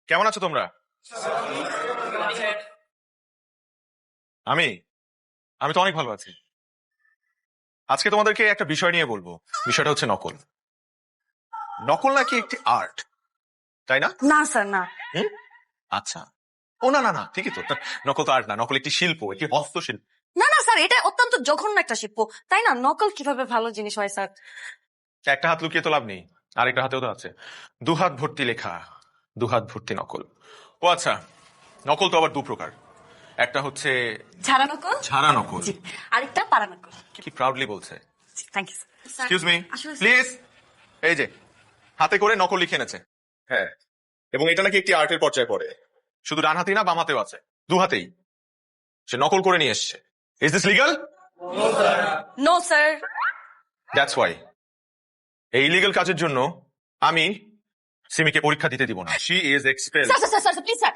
কেমন আছো তোমরা? আমি আমি তো অনেক ভালো আছি। আজকে তোমাদেরকে একটা বিষয় নিয়ে বলবো। বিষয়টা হচ্ছে নকল। নকল নাকি একটি আর্ট, তাই না? না স্যার না। হুম? আচ্ছা। ও না না না, ঠিকই তো। নকল তো আর্ট না, নকল একটি শিল্প, একটি হস্তশিল্প। না না স্যার, এটা অত্যন্ত জঘন্য একটা শিল্প, তাই না? নকল কিভাবে ভালো জিনিস হয় স্যার? একটা হাত লুকিয়ে তো লাভ নেই, আরেকটা হাতেও তো আছে। দুহাত ভর্তি লেখা, দুহাত ভর্তি নকল। ও আচ্ছা, নকল তো আবার দু প্রকার। একটা হচ্ছে ঝাড়া নকল, ঝাড়া নকল। জি, আরেকটা পাড়া নকল। কি প্রাউডলি বলছে। Thank you sir. Excuse me আসলে প্লিজ। এই যে হাতে করে নকল লিখে এনেছে। হ্যাঁ, এবং এটা নাকি একটি আর্টের পর্যায়ে পড়ে। শুধু ডান হাতেই না, বাম হাতেও আছে, দু হাতেই সে নকল করে নিয়ে এসছে। Is this legal? No sir. That's why এই ইলিগাল কাজের জন্য আমি সিমিকে পরীক্ষা দিতে দিব না। She is expelled. Sir sir sir please sir.